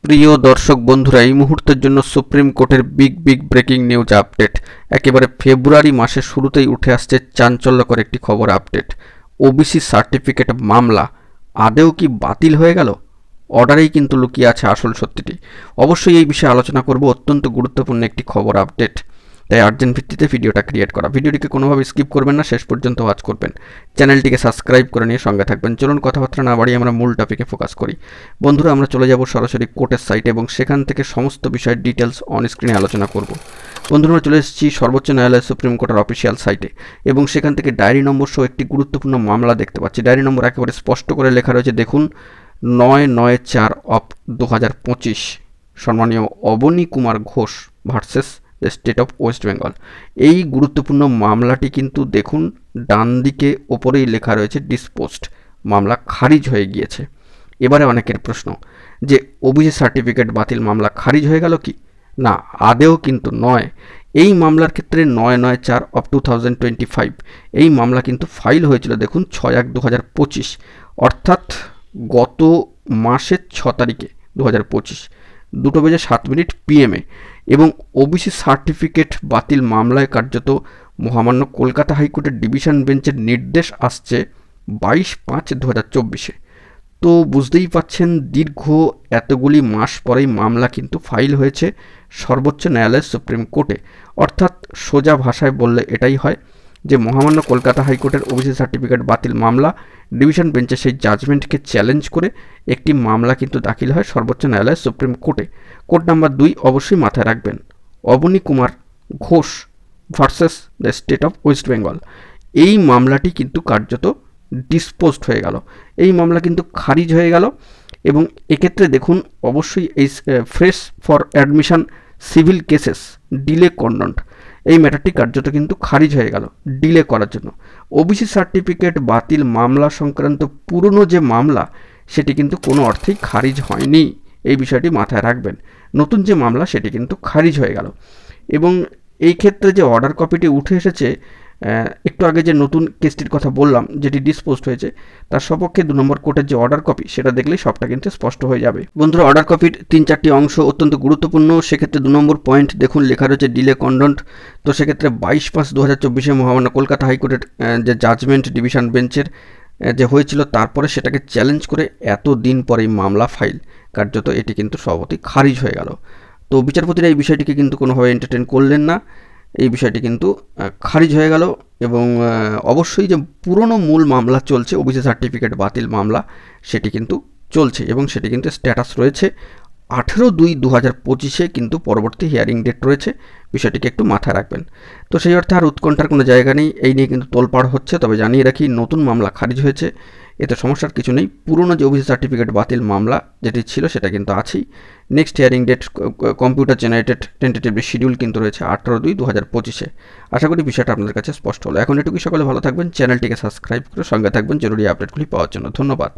প্রিয় দর্শক বন্ধুরা, এই মুহূর্তের জন্য সুপ্রিম কোর্টের বিগ ব্রেকিং নিউজ আপডেট। একেবারে ফেব্রুয়ারি মাসের শুরুতেই উঠে আসছে চাঞ্চল্যকর একটি খবর আপডেট। ওবিসি সার্টিফিকেট মামলা আদেও কি বাতিল হয়ে গেল? অর্ডারেই কিন্তু লুকিয়ে আছে আসল সত্যিটি। অবশ্যই এই বিষয়ে আলোচনা করব। অত্যন্ত গুরুত্বপূর্ণ একটি খবর আপডেট, তাই আর্জেন্ট ভিত্তিতে ভিডিওটা ক্রিয়েট করা। ভিডিওটিকে কোনোভাবে স্কিপ করবেন না, শেষ পর্যন্ত ওয়াচ করবেন। চ্যানেলটিকে সাবস্ক্রাইব করে নিয়ে সঙ্গে থাকবেন। চলুন কথাবার্তা না বাড়িয়ে আমরা মূল টপিকে ফোকাস করি। বন্ধুরা, আমরা চলে যাব সরাসরি কোর্টের সাইটে এবং সেখান থেকে সমস্ত বিষয়ের ডিটেলস অন স্ক্রিনে আলোচনা করব। বন্ধুরা, আমরা চলে এসেছি সর্বোচ্চ ন্যায়ালয় সুপ্রিম কোর্টের অফিসিয়াল সাইটে এবং সেখান থেকে ডায়েরি নম্বর সহ একটি গুরুত্বপূর্ণ মামলা দেখতে পাচ্ছি। ডায়েরি নম্বর একেবারে স্পষ্ট করে লেখা রয়েছে, দেখুন, 9/4/2025 সম্মানীয় Abani Kumar Ghosh versus the state of West Bengal. এই গুরুত্বপূর্ণ মামলাটি কিন্তু দেখুন ডান দিকে ওপরেই লেখা রয়েছে ডিসপোজড, মামলা খারিজ হয়ে গিয়েছে। এবারে অনেকের প্রশ্ন যে ওবিসি সার্টিফিকেট বাতিল মামলা খারিজ হয়ে গেল কি? না, আদেও কিন্তু নয়। এই মামলার ক্ষেত্রে 9/4/2025 এই মামলা কিন্তু ফাইল হয়েছিল দেখুন 6/1/2025, অর্থাৎ গত মাসের 6 তারিখে 2025 2:07 PM এবং ওবিসি সার্টিফিকেট বাতিল মামলায় কার্যত মহামান্য কলকাতা হাইকোর্টের ডিভিশন বেঞ্চের নির্দেশ আসছে 22/5/2024। তো বুঝতেই পাচ্ছেন, দীর্ঘ এতগুলি মাস পরেই মামলা কিন্তু ফাইল হয়েছে সর্বোচ্চ ন্যায়ালয়ের সুপ্রিম কোর্টে। অর্থাৎ সোজা ভাষায় বললে এটাই হয় যে মহামান্য কলকাতা হাইকোর্টের ওবিসি সার্টিফিকেট বাতিল মামলা ডিভিশন বেঞ্চে সেই জাজমেন্টকে চ্যালেঞ্জ করে একটি মামলা কিন্তু দাখিল হয় সর্বোচ্চ ন্যায়ালয়ের সুপ্রিম কোর্টে। কোর্ট নাম্বার 2 অবশ্যই মাথায় রাখবেন, Abani Kumar Ghosh versus the state of West Bengal. এই মামলাটি কিন্তু কার্যত ডিসপোজড হয়ে গেল, এই মামলা কিন্তু খারিজ হয়ে গেল। এবং এক্ষেত্রে দেখুন অবশ্যই এই fresh for admission civil cases delay condoned, এই ম্যাটারটি কার্যত কিন্তু খারিজ হয়ে গেল ডিলে করার জন্য। ওবিসি সার্টিফিকেট বাতিল মামলা সংক্রান্ত পুরনো যে মামলা সেটি কিন্তু কোনো অর্থেই খারিজ হয়নি, এই বিষয়টি মাথায় রাখবেন। নতুন যে মামলা সেটি কিন্তু খারিজ হয়ে গেল। এবং এই ক্ষেত্রে যে অর্ডার কপিটি উঠে এসেছে, একটু আগে যে নতুন কেসটির কথা বললাম যেটি ডিসপোজড হয়েছে, তার সপক্ষে 2 নম্বর কোর্টের যে অর্ডার কপি সেটা দেখলেই সবটা কিন্তু স্পষ্ট হয়ে যাবে। বন্ধুরা, অর্ডার কপির 3-4টি অংশ অত্যন্ত গুরুত্বপূর্ণ। সেক্ষেত্রে 2 নম্বর পয়েন্ট দেখুন লেখা রয়েছে ডিলে কন্ডন্ট। তো সেক্ষেত্রে 22/5/2024 মহামান্য কলকাতা হাইকোর্টের যে জাজমেন্ট ডিভিশন বেঞ্চের যে হয়েছিল, তারপরে সেটাকে চ্যালেঞ্জ করে এত দিন পরেই মামলা ফাইল, কার্যত এটি কিন্তু সভাপতি খারিজ হয়ে গেল। তো বিচারপতিরা এই বিষয়টিকে কিন্তু কোনোভাবে এন্টারটেন করলেন না, এই বিষয়টি কিন্তু খারিজ হয়ে গেল। এবং অবশ্যই যে পুরনো মূল মামলা চলছে ওবিসি সার্টিফিকেট বাতিল মামলা, সেটি কিন্তু চলছে এবং সেটি কিন্তু স্ট্যাটাস রয়েছে 18/2/2025 কিন্তু পরবর্তী হিয়ারিং ডেট রয়েছে, বিষয়টিকে একটু মাথায় রাখবেন। তো সেই অর্থে আর উৎকণ্ঠার কোনো জায়গা নেই, এই নিয়ে কিন্তু তোলপাড় হচ্ছে। তবে জানিয়ে রাখি, নতুন মামলা খারিজ হয়েছে, এতে সমস্যার কিছু নেই। পুরনো যে ওবিসি সার্টিফিকেট বাতিল মামলা যেটি ছিল সেটা কিন্তু আছেই। Next hearing date computer generated tentatively schedule কিন্তু রয়েছে 18/2/2025। আশা করি বিষয়টা আপনাদের কাছে স্পষ্ট হলো। এখন এটুকুই, সকলে ভালো থাকবেন, চ্যানেলটিকে সাবস্ক্রাইব করে সঙ্গে থাকবেন জরুরি আপডেটগুলি পাওয়ার জন্য। ধন্যবাদ।